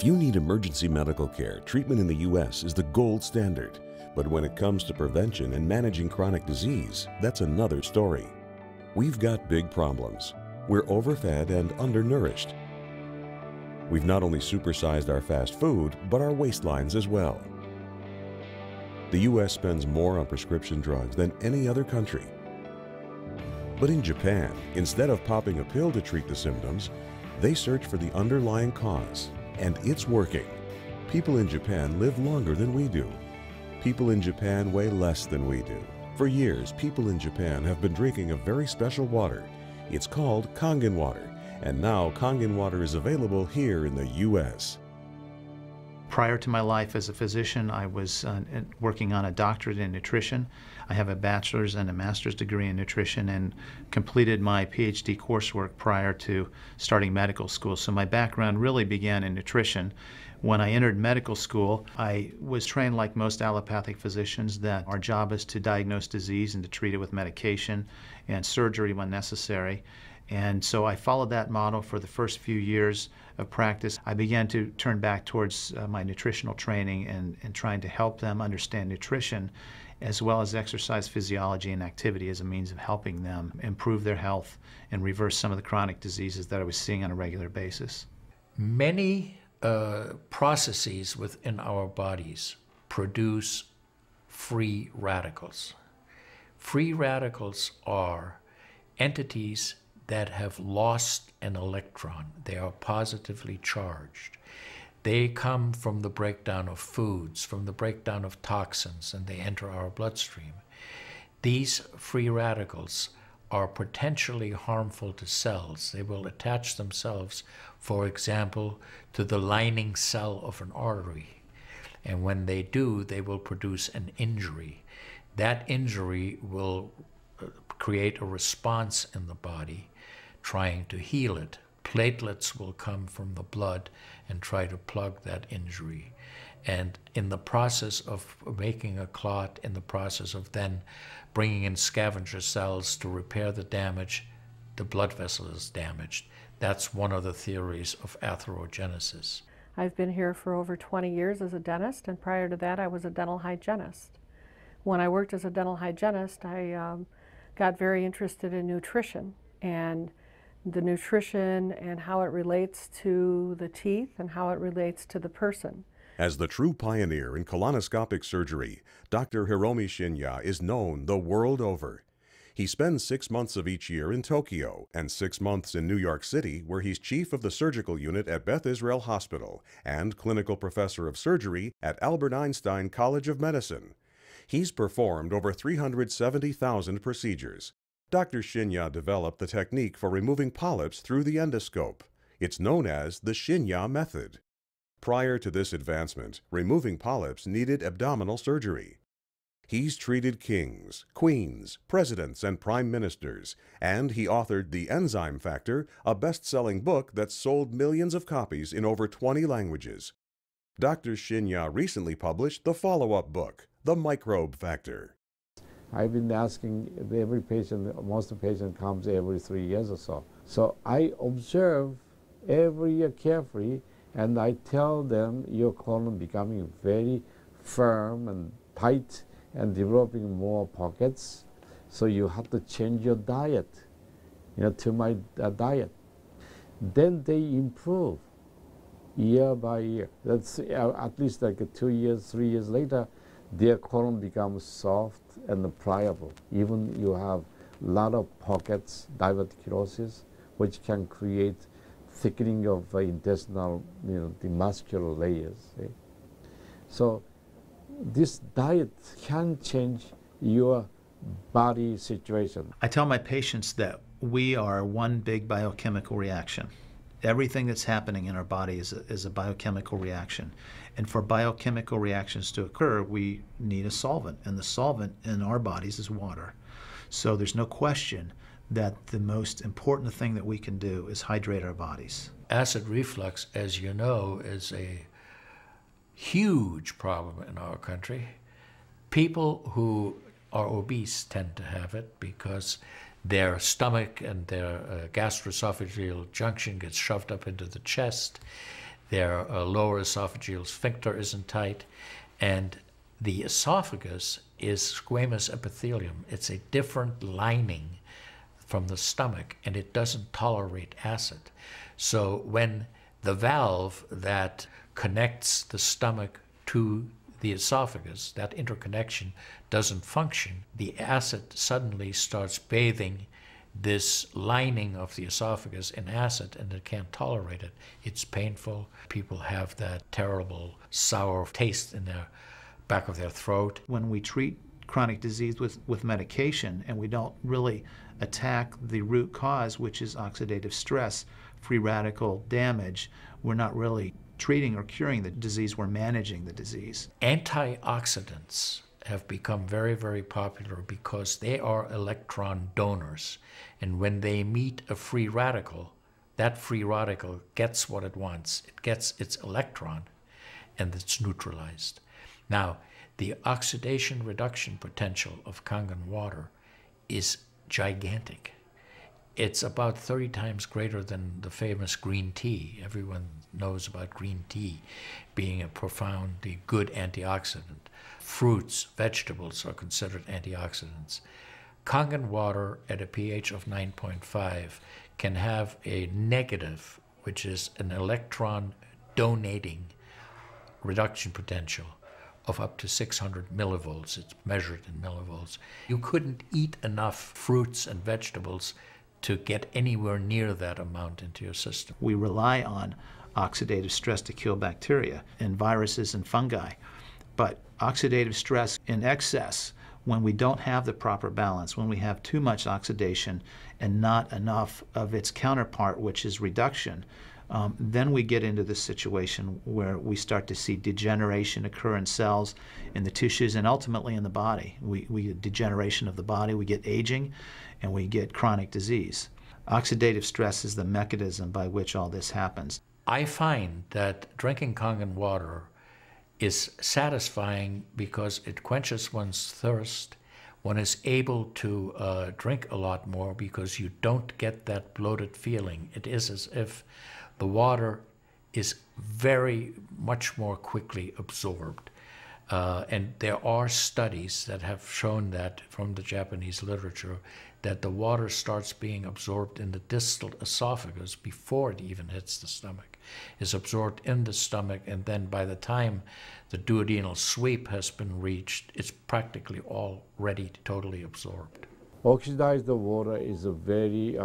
If you need emergency medical care, treatment in the U.S. is the gold standard. But when it comes to prevention and managing chronic disease, that's another story. We've got big problems. We're overfed and undernourished. We've not only supersized our fast food, but our waistlines as well. The U.S. spends more on prescription drugs than any other country. But in Japan, instead of popping a pill to treat the symptoms, they search for the underlying cause, and it's working. People in Japan live longer than we do. People in Japan weigh less than we do. For years, people in Japan have been drinking a very special water. It's called kangen water, and now kangen water is available here in the U.S. Prior to my life as a physician, I was working on a doctorate in nutrition. I have a bachelor's and a master's degree in nutrition and completed my PhD coursework prior to starting medical school. So my background really began in nutrition. When I entered medical school, I was trained like most allopathic physicians that our job is to diagnose disease and to treat it with medication and surgery when necessary. And so I followed that model for the first few years of practice. I began to turn back towards my nutritional training and trying to help them understand nutrition as well as exercise physiology and activity as a means of helping them improve their health and reverse some of the chronic diseases that I was seeing on a regular basis. Many processes within our bodies produce free radicals. Free radicals are entities that have lost an electron. They are positively charged. They come from the breakdown of foods, from the breakdown of toxins, and they enter our bloodstream. These free radicals are potentially harmful to cells. They will attach themselves, for example, to the lining cell of an artery. And when they do, they will produce an injury. That injury will create a response in the body trying to heal it. Platelets will come from the blood and try to plug that injury. And in the process of making a clot, in the process of then bringing in scavenger cells to repair the damage, the blood vessel is damaged. That's one of the theories of atherogenesis. I've been here for over 20 years as a dentist, and prior to that I was a dental hygienist. When I worked as a dental hygienist, I got very interested in nutrition and the nutrition and how it relates to the teeth and how it relates to the person. As the true pioneer in colonoscopic surgery, Dr. Hiromi Shinya is known the world over. He spends 6 months of each year in Tokyo and 6 months in New York City, where he's chief of the surgical unit at Beth Israel Hospital and clinical professor of surgery at Albert Einstein College of Medicine. He's performed over 370,000 procedures. Dr. Shinya developed the technique for removing polyps through the endoscope. It's known as the Shinya method. Prior to this advancement, removing polyps needed abdominal surgery. He's treated kings, queens, presidents, and prime ministers, and he authored The Enzyme Factor, a best-selling book that's sold millions of copies in over 20 languages. Dr. Shinya recently published the follow-up book, The Microbe Factor. I've been asking every patient, most of the patient comes every 3 years or so. So I observe every year carefully, and I tell them your colon becoming very firm and tight and developing more pockets. So you have to change your diet, to my diet. Then they improve year by year. That's at least like 2 years, 3 years later, their colon becomes soft and pliable. Even you have a lot of pockets, diverticulosis, which can create thickening of intestinal, the muscular layers. So this diet can change your body situation. I tell my patients that we are one big biochemical reaction. Everything that's happening in our body is a biochemical reaction. And for biochemical reactions to occur, we need a solvent. And the solvent in our bodies is water. So there's no question that the most important thing that we can do is hydrate our bodies. Acid reflux, as you know, is a huge problem in our country. People who are obese tend to have it because their stomach and their gastroesophageal junction gets shoved up into the chest. Their lower esophageal sphincter isn't tight, and the esophagus is squamous epithelium. It's a different lining from the stomach, and it doesn't tolerate acid. So when the valve that connects the stomach to the esophagus, that interconnection doesn't function, the acid suddenly starts bathing this lining of the esophagus in acid, and it can't tolerate it. It's painful. People have that terrible sour taste in the back of their throat. When we treat chronic disease with medication and we don't really attack the root cause, which is oxidative stress, free radical damage, we're not really treating or curing the disease, we're managing the disease. Antioxidants have become very, very popular because they are electron donors. And when they meet a free radical, that free radical gets what it wants. It gets its electron, and it's neutralized. Now, the oxidation reduction potential of kangen water is gigantic. It's about 30 times greater than the famous green tea. Everyone knows about green tea being a profoundly good antioxidant. Fruits, vegetables are considered antioxidants. Kangen water at a pH of 9.5 can have a negative, which is an electron donating reduction potential of up to 600 millivolts. It's measured in millivolts. You couldn't eat enough fruits and vegetables to get anywhere near that amount into your system. We rely on oxidative stress to kill bacteria and viruses and fungi. But oxidative stress in excess, when we don't have the proper balance, when we have too much oxidation and not enough of its counterpart, which is reduction, then we get into this situation where we start to see degeneration occur in cells, in the tissues, and ultimately in the body. We get degeneration of the body, we get aging, and we get chronic disease. Oxidative stress is the mechanism by which all this happens. I find that drinking kangen water is satisfying because it quenches one's thirst. One is able to drink a lot more because you don't get that bloated feeling. It is as if the water is very much more quickly absorbed. And there are studies that have shown that from the Japanese literature that the water starts being absorbed in the distal esophagus before it even hits the stomach. Is absorbed in the stomach, and then by the time the duodenal sweep has been reached, it's practically already totally absorbed. Oxidized water is a very,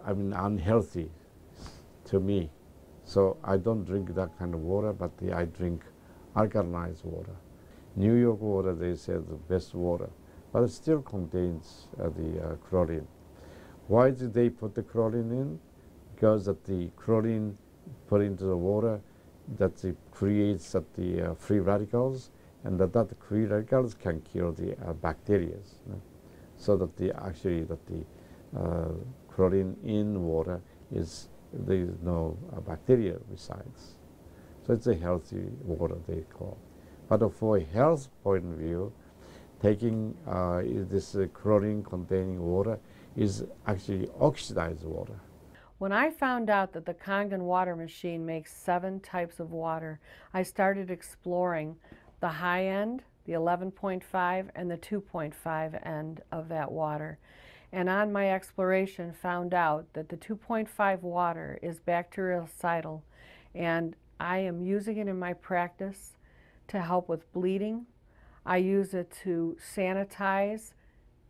unhealthy to me. So I don't drink that kind of water, but I drink alkalinized water. New York water, they say, the best water, but it still contains the chlorine. Why did they put the chlorine in? Because that the chlorine put into the water, that it creates the free radicals, and that free radicals can kill the bacteria. So that the chlorine in water is, there is no bacteria resides. So it's a healthy water, they call. But for a health point of view, taking this chlorine-containing water is actually oxidized water. When I found out that the Kangen water machine makes 7 types of water, I started exploring the high end, the 11.5, and the 2.5 end of that water. And on my exploration, found out that the 2.5 water is bactericidal, and I am using it in my practice to help with bleeding. I use it to sanitize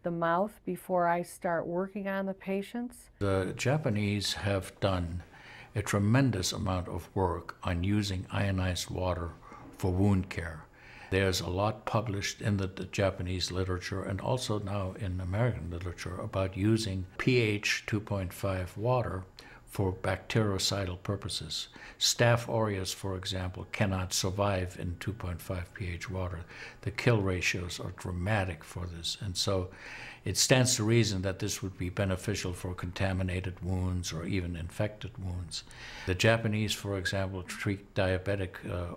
the mouth before I start working on the patients. The Japanese have done a tremendous amount of work on using ionized water for wound care. There's a lot published in the Japanese literature and also now in American literature about using pH 2.5 water for bactericidal purposes. Staph aureus, for example, cannot survive in 2.5 pH water. The kill ratios are dramatic for this, and so it stands to reason that this would be beneficial for contaminated wounds or even infected wounds. The Japanese, for example, treat diabetic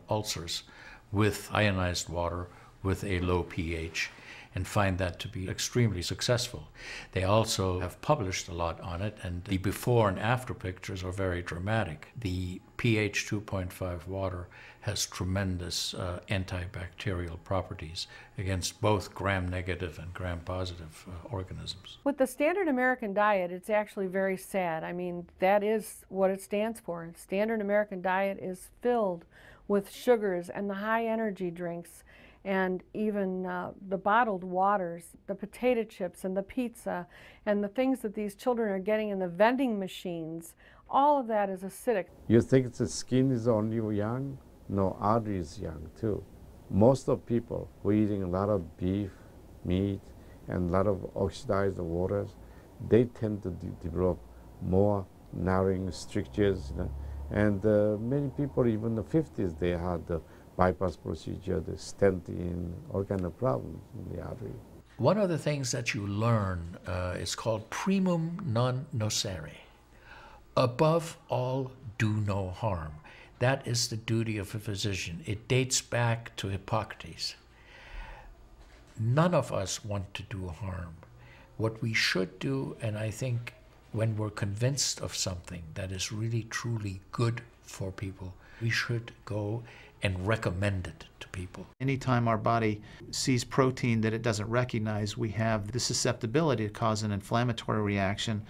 ulcers with ionized water with a low pH, and find that to be extremely successful. They also have published a lot on it, and the before and after pictures are very dramatic. The pH 2.5 water has tremendous antibacterial properties against both gram-negative and gram-positive organisms. With the standard American diet, it's actually very sad. I mean, that is what it stands for. Standard American diet is filled with sugars and the high energy drinks and even the bottled waters, the potato chips and the pizza and the things that these children are getting in the vending machines. All of that is acidic. You think the skin is only young? No, artery is young too. Most of people who are eating a lot of beef, meat, and a lot of oxidized waters, they tend to develop more narrowing strictures. You know? And many people, even in the 50s, they had the bypass procedure, the stent in, all kind of problems in the artery. One of the things that you learn is called primum non nocere. Above all, do no harm. That is the duty of a physician. It dates back to Hippocrates. None of us want to do harm. What we should do, and I think when we're convinced of something that is really truly good for people, we should go and recommend it to people. Anytime our body sees protein that it doesn't recognize, we have the susceptibility to cause an inflammatory reaction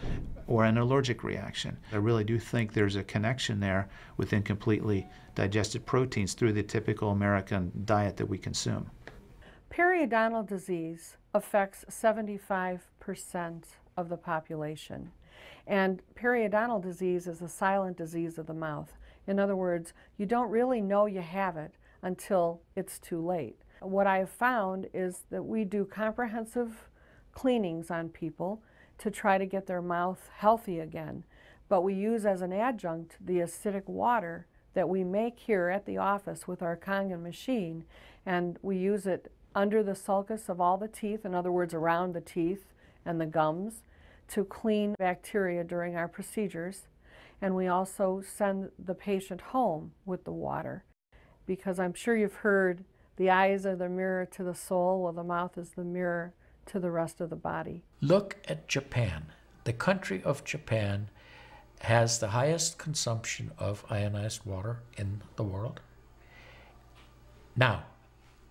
or an allergic reaction. I really do think there's a connection there with incompletely digested proteins through the typical American diet that we consume. Periodontal disease affects 75% of the population. And periodontal disease is a silent disease of the mouth. In other words, you don't really know you have it until it's too late. What I have found is that we do comprehensive cleanings on people to try to get their mouth healthy again. But we use as an adjunct the acidic water that we make here at the office with our kangen machine, and we use it under the sulcus of all the teeth, in other words, around the teeth and the gums, to clean bacteria during our procedures. And we also send the patient home with the water, because I'm sure you've heard the eyes are the mirror to the soul, while the mouth is the mirror to the rest of the body. Look at Japan. The country of Japan has the highest consumption of ionized water in the world. Now,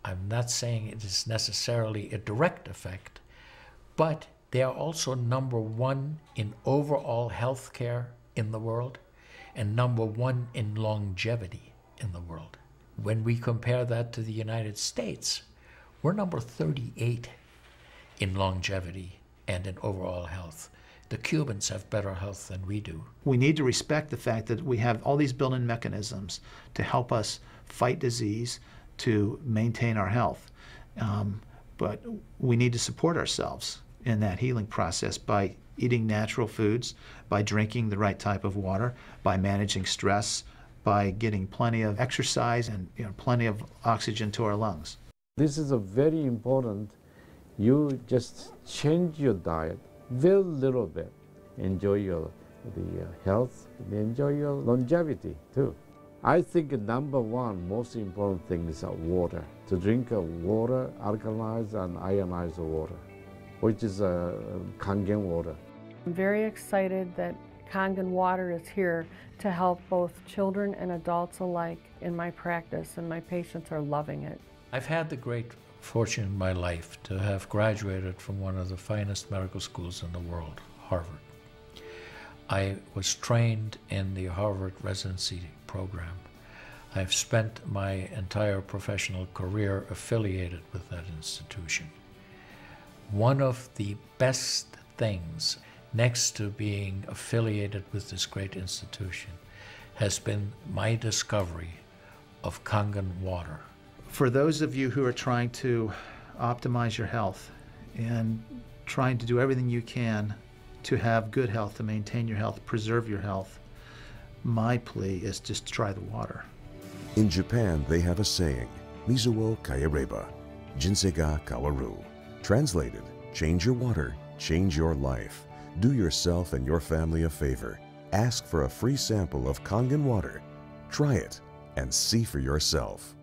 I'm not saying it is necessarily a direct effect, but they are also #1 in overall health care in the world and #1 in longevity in the world. When we compare that to the United States, we're number 38 in longevity and in overall health. The Cubans have better health than we do. We need to respect the fact that we have all these built-in mechanisms to help us fight disease, to maintain our health. But we need to support ourselves in that healing process by eating natural foods, by drinking the right type of water, by managing stress, by getting plenty of exercise and plenty of oxygen to our lungs. This is a very important. You just change your diet very little bit. Enjoy the health, enjoy your longevity too. I think #1 most important thing is water. To drink water, alkalized and ionized water, which is kangen water. I'm very excited that kangen water is here to help both children and adults alike in my practice, and my patients are loving it. I've had the great fortune in my life to have graduated from one of the finest medical schools in the world, Harvard. I was trained in the Harvard residency program. I've spent my entire professional career affiliated with that institution. One of the best things, next to being affiliated with this great institution, has been my discovery of kangen water. For those of you who are trying to optimize your health and trying to do everything you can to have good health, to maintain your health, preserve your health, my plea is just try the water. In Japan, they have a saying, Mizu wo kaereba, jinsei ga kawaru. Translated, change your water, change your life. Do yourself and your family a favor. Ask for a free sample of kangen water. Try it and see for yourself.